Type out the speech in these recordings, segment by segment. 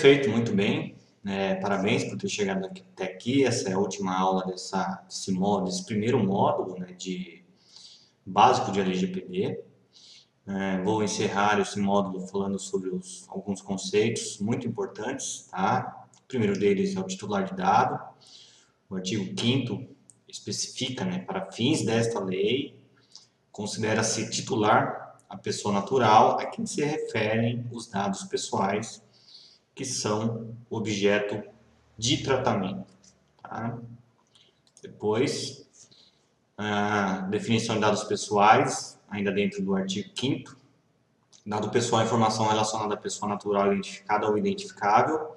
Perfeito, muito bem. Parabéns por ter chegado até aqui. Essa é a última aula desse primeiro módulo, né, de básico de LGPD. Vou encerrar esse módulo falando sobre alguns conceitos muito importantes, tá? O primeiro deles é o titular de dado. O artigo 5º especifica, né, para fins desta lei, considera-se titular a pessoa natural a quem se referem os dados pessoais que são objeto de tratamento. Tá? Depois, a definição de dados pessoais, ainda dentro do artigo 5º. Dado pessoal é informação relacionada à pessoa natural identificada ou identificável.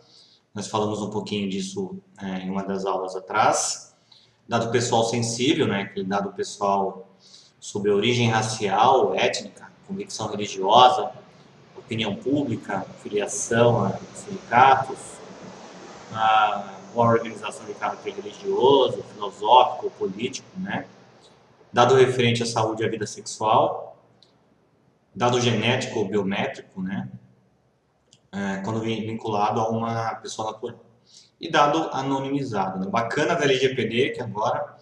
Nós falamos um pouquinho disso em uma das aulas atrás. Dado pessoal sensível, né, aquele dado pessoal sobre origem racial, étnica, convicção religiosa, opinião pública, filiação a sindicatos, a organização de caráter religioso, filosófico, político, né? Dado referente à saúde e à vida sexual, dado genético ou biométrico, né? Quando vinculado a uma pessoa natural. E dado anonimizado. Né? Bacana da LGPD que agora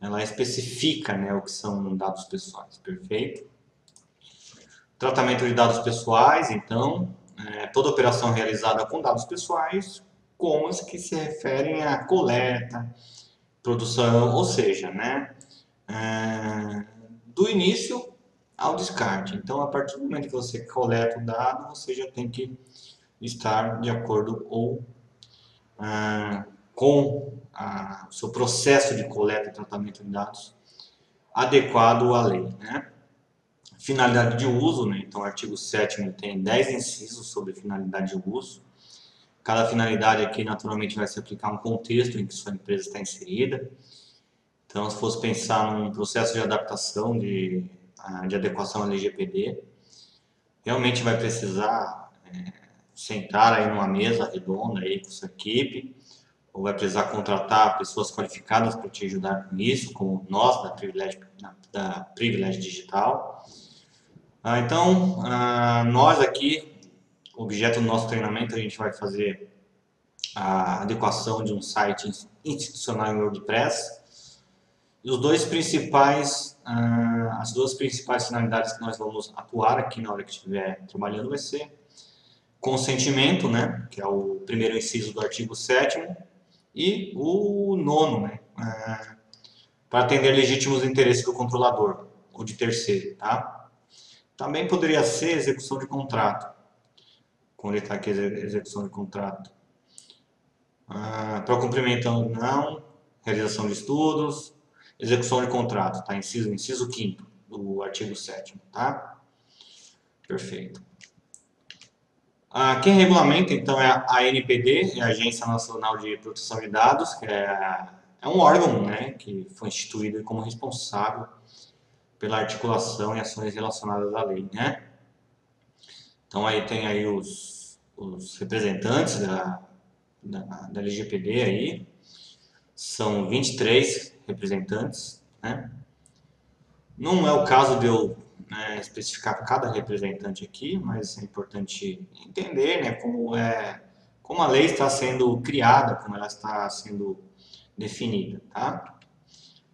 ela especifica, né, o que são dados pessoais. Perfeito? Tratamento de dados pessoais, então, toda operação realizada com dados pessoais, como as que se referem à coleta, produção, ou seja, né, do início ao descarte. Então, a partir do momento que você coleta o dado, você já tem que estar de acordo com o seu processo de coleta e tratamento de dados adequado à lei, né? Finalidade de uso, né? Então o artigo 7º tem 10 incisos sobre finalidade de uso. Cada finalidade aqui naturalmente vai se aplicar a um contexto em que sua empresa está inserida. Então, se fosse pensar num processo de adaptação de adequação ao LGPD, realmente vai precisar sentar aí numa mesa redonda aí com sua equipe, ou vai precisar contratar pessoas qualificadas para te ajudar com isso, como nós da Privilege Digital. Então, nós aqui, objeto do nosso treinamento, a gente vai fazer a adequação de um site institucional em WordPress. E as duas principais finalidades que nós vamos atuar aqui na hora que estiver trabalhando vai ser consentimento, né, que é o primeiro inciso do artigo 7º, e o 9º, né, para atender legítimos interesses do controlador ou de terceiro, tá? Também poderia ser execução de contrato. Quando ele está aqui, execução de contrato. Para o cumprimento não, realização de estudos, execução de contrato, tá? Inciso 5º do artigo 7º, tá? Perfeito. Quem regulamenta, então, é a ANPD, é a Agência Nacional de Proteção de Dados, que é um órgão, né, que foi instituído como responsável pela articulação e ações relacionadas à lei, né? Então aí tem aí os representantes da LGPD aí, são 23 representantes, né? Não é o caso de eu especificar cada representante aqui, mas é importante entender, né, como a lei está sendo criada, como ela está sendo definida, tá?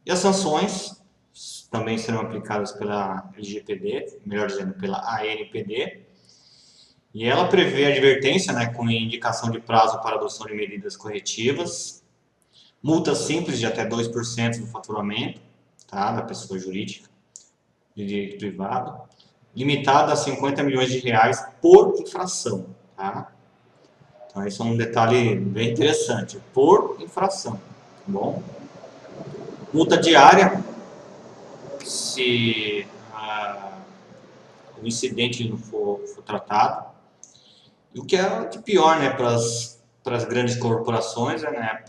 E as sanções também serão aplicadas pela LGPD, melhor dizendo, pela ANPD, e ela prevê advertência, né, com indicação de prazo para adoção de medidas corretivas, multa simples de até 2% do faturamento, tá, da pessoa jurídica de direito privado, limitada a 50 milhões de reais por infração, tá? Então, esse é um detalhe bem interessante, por infração, tá bom? Multa diária, se o incidente não for tratado. E o que é de pior, né, para as grandes corporações é, né,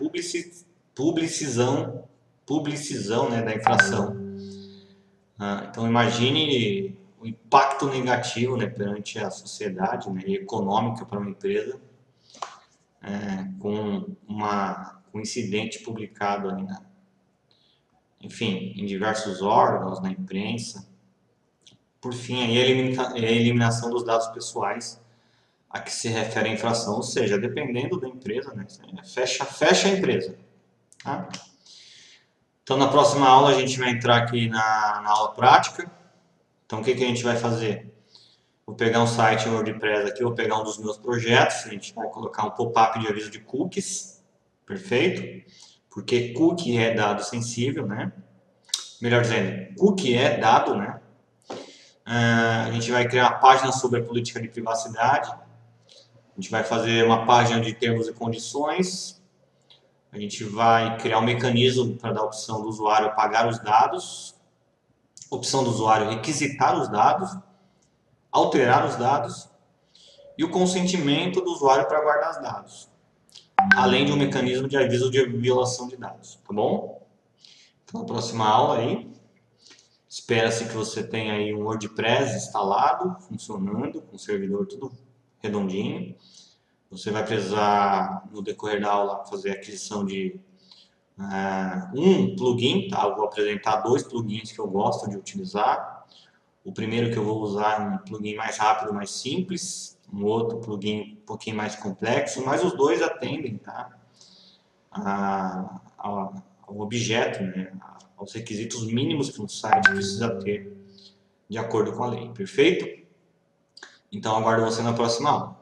publicização, né, da infração. Então imagine o impacto negativo, né, perante a sociedade, né, e econômica para uma empresa com um incidente publicado ali enfim, em diversos órgãos, na imprensa. Por fim, aí a eliminação dos dados pessoais a que se refere a infração, ou seja, dependendo da empresa, né, fecha a empresa. Tá? Então, na próxima aula, a gente vai entrar aqui na aula prática. Então, o que a gente vai fazer? Vou pegar um site WordPress aqui, vou pegar um dos meus projetos, a gente vai colocar um pop-up de aviso de cookies, perfeito? Porque cookie é dado sensível, né? Melhor dizendo, cookie é dado, né? A gente vai criar uma página sobre a política de privacidade, a gente vai fazer uma página de termos e condições, a gente vai criar um mecanismo para dar a opção do usuário apagar os dados, opção do usuário requisitar os dados, alterar os dados e o consentimento do usuário para guardar os dados, além de um mecanismo de aviso de violação de dados, tá bom? Então, na próxima aula aí, espera-se que você tenha aí um WordPress instalado, funcionando, com o servidor tudo redondinho. Você vai precisar, no decorrer da aula, fazer a aquisição de um plugin, tá? Eu vou apresentar 2 plugins que eu gosto de utilizar. O primeiro que eu vou usar é um plugin mais rápido, mais simples, um outro plugin um pouquinho mais complexo, mas os dois atendem, tá? Ao objeto, né? Aos requisitos mínimos que um site precisa ter de acordo com a lei, perfeito? Então aguardo você na próxima aula.